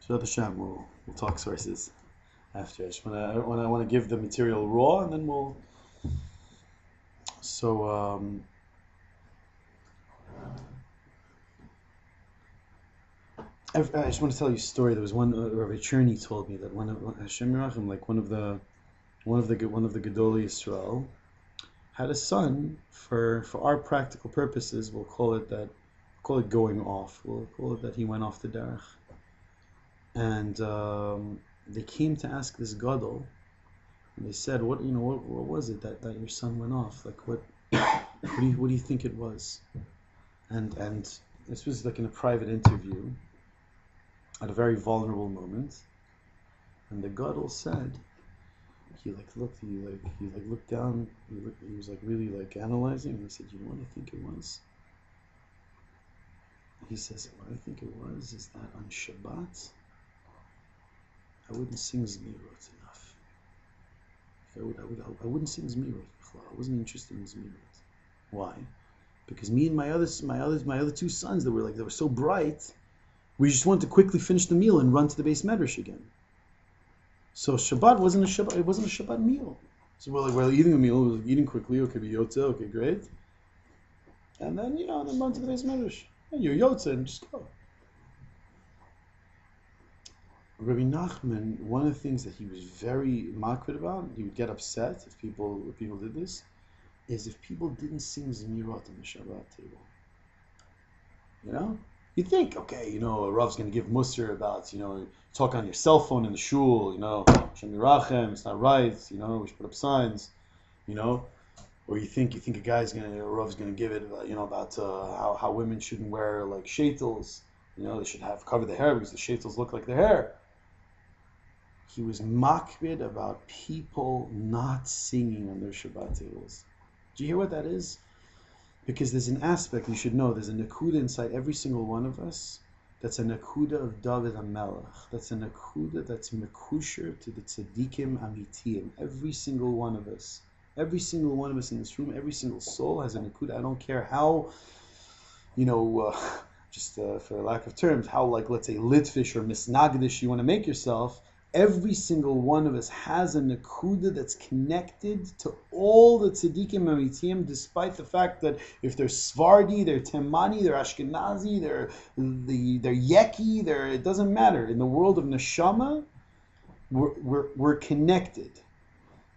Shut Hashem, we'll talk sources after. I want to give the material raw, and then we'll. So I just want to tell you a story. There was one Rabbi Cherny told me that Hashem Yerachim, like one of the Gedolei Yisrael, had a son. For our practical purposes, we'll call it going off. We'll call it that he went off the derech. And they came to ask this gadol, and they said, "What was it that your son went off? Like what do you think it was?" And this was like in a private interview, at a very vulnerable moment. And the gadol said, he looked down, he was like really like analyzing, and he said, "You know what I think it was?" He says, "What I think it was is that on Shabbat, I wouldn't sing Zmirot enough. I wouldn't sing Zmirot. I wasn't interested in Zmirot. Why? Because me and my other two sons that were so bright, we just wanted to quickly finish the meal and run to the base medrash again. So Shabbat wasn't a Shabbat. It wasn't a Shabbat meal. So we're eating a meal. We're eating quickly. Okay, be yotze. Okay, great. And then then run to the base medrash. And you're yotze and just go." Rabbi Nachman, one of the things that he was very makrid about, he would get upset if people did this, is if people didn't sing Zemirot on the Shabbat table. You think, okay, a Rav's going to give Musar about, talk on your cell phone in the shul, Hashem Yirachem, it's not right, we should put up signs, or you think a Rav's going to give it, about how women shouldn't wear like shaitels, they should cover their hair because the shaitels look like their hair. He was makbid about people not singing on their Shabbat tables. Do you hear what that is? Because there's an aspect you should know. There's a nakuda inside every single one of us. That's a nakuda of David HaMelech. That's a nakuda that's mekusher to the tzaddikim amitiyim. Every single one of us. Every single one of us in this room, every single soul has a nakuda. I don't care how, just for lack of terms, how let's say litvish or misnagdish you want to make yourself. Every single one of us has a nakuda that's connected to all the tzaddikim amitiyim, despite the fact that if they're Svardi, they're Temani, they're Ashkenazi, they're Yeki, it doesn't matter. In the world of neshama, we're connected.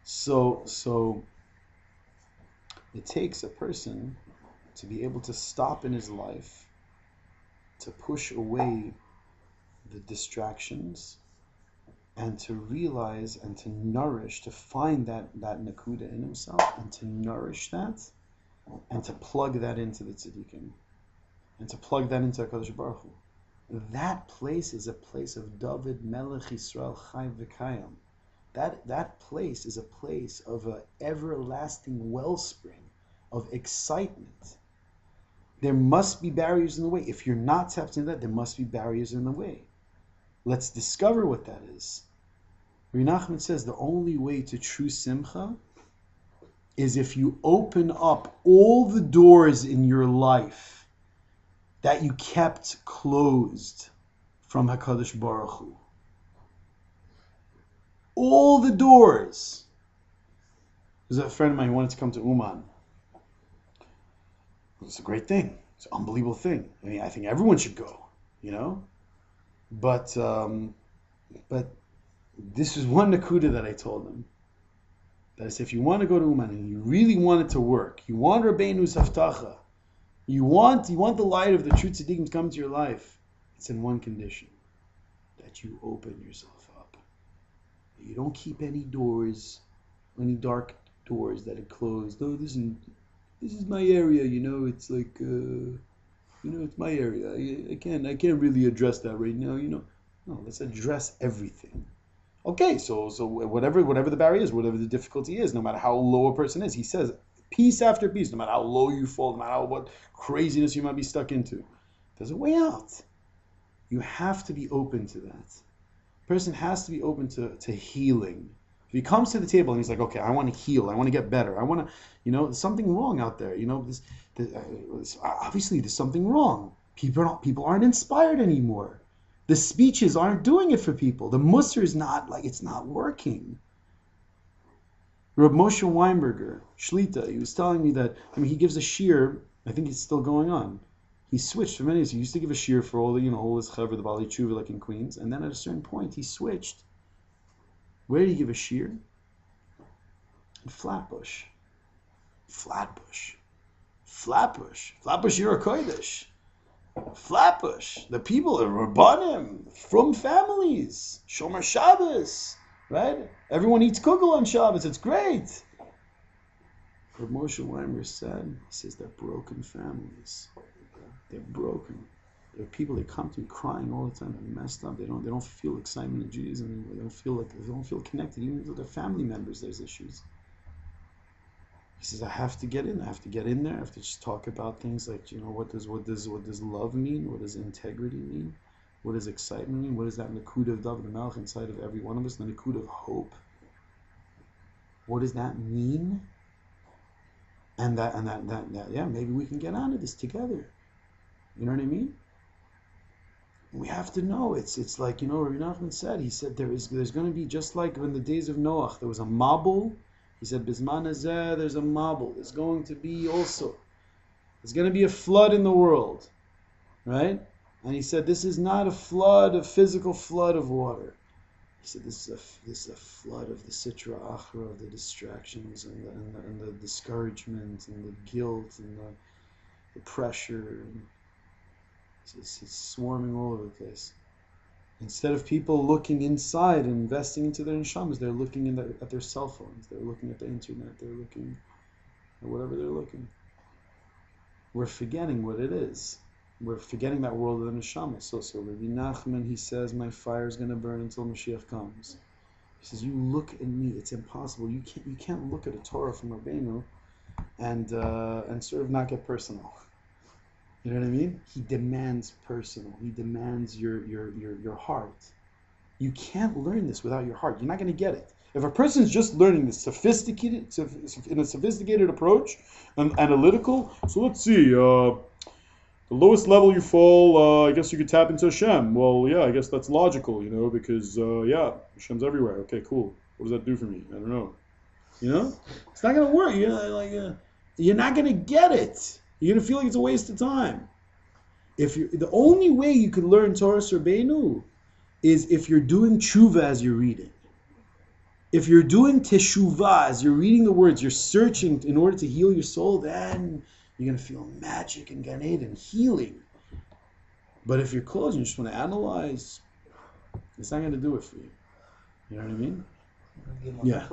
So it takes a person to be able to stop in his life, to push away the distractions, and to realize and to nourish, to find that nakuda in himself, and to nourish that, and to plug that into the tzaddikim, and to plug that into HaKadosh Baruch Hu. That place is a place of David Melech Yisrael Chai V'Kayam. That place is a place of an everlasting wellspring of excitement. There must be barriers in the way. If you're not tapped into that, there must be barriers in the way. Let's discover what that is. Rabbi Nachman says the only way to true simcha is if you open up all the doors in your life that you kept closed from HaKadosh Baruch Hu. All the doors. There's a friend of mine who wanted to come to Uman. It's a great thing. It's an unbelievable thing. I mean, I think everyone should go, But this is one nakuda that I told him. That is, if you want to go to Uman and you really want it to work, you want Rabbeinu's haftacha, you want the light of the true tzaddikim to come to your life, it's in one condition, that you open yourself up. You don't keep any doors, any dark doors that are closed. No, this is my area, it's like, it's my area. I can't really address that right now, No, let's address everything. Okay, so whatever the barrier is, whatever the difficulty is, no matter how low a person is, he says, piece after piece, no matter how low you fall, no matter what craziness you might be stuck into, there's a way out. You have to be open to that. A person has to be open to healing. If he comes to the table and he's like, okay, I want to heal, I want to get better, I want to, there's something wrong out there, obviously there's something wrong. People aren't inspired anymore. The speeches aren't doing it for people. The Musar is not, like, it's not working. Reb Moshe Weinberger, Shlita, he was telling me that, he gives a shiur, I think it's still going on. He switched for many years. He used to give a shiur for all the, all his chaver, the Bali Tshuva, like in Queens, and then at a certain point he switched. Where did he give a shiur? In Flatbush. Flatbush, Yiur Kodesh. Flatbush. The people are Rabbanim, from families, Shomer Shabbos, right? Everyone eats kugel on Shabbos. It's great. But Moshe Weimer said, he says they're broken families. They're broken. There are people that come to me crying all the time. They're messed up. They don't feel excitement in Judaism. They don't feel connected. Even to their family members, there's issues. He says, I have to get in. I have to get in there. I have to just talk about things like, what does love mean? What does integrity mean? What does excitement mean? What is that Nakud of David Melch inside of every one of us? The Nakud of hope. What does that mean? And that, yeah, maybe we can get onto this together. You know what I mean? We have to know. It's like, Rabbi Nachman said. He said there's going to be, just like in the days of Noach, there was a mabul. He said, Bisman hazeh, there's a mabul. There's going to be also. There's going to be a flood in the world. Right? And he said, this is not a physical flood of water. He said, this is a flood of the sitra achra, of the distractions and the discouragement and the guilt and the pressure. It's swarming all over the place. Instead of people looking inside and investing into their neshamas, they're looking at their cell phones. They're looking at the internet. They're looking at whatever they're looking. We're forgetting what it is. We're forgetting that world of the neshama. So Rabbi Nachman, he says, my fire is going to burn until Mashiach comes. He says, you look at me. It's impossible. You can't look at a Torah from Rabbeinu and sort of not get personal. You know what I mean? He demands personal. He demands your heart. You can't learn this without your heart. You're not going to get it. If a person's just learning this in a sophisticated approach and analytical, so let's see, the lowest level you fall, I guess you could tap into Hashem. Well, yeah, I guess that's logical, because, Hashem's everywhere. Okay, cool. What does that do for me? I don't know. It's not going to work. You're not going to get it. You're going to feel like it's a waste of time. The only way you can learn Torah Rabbeinu is if you're doing tshuva as you're reading. If you're doing teshuvah as you're reading the words, you're searching in order to heal your soul, then you're going to feel magic and Gan Eden, healing. But if you're closed and you just want to analyze, it's not going to do it for you. You know what I mean? Yeah.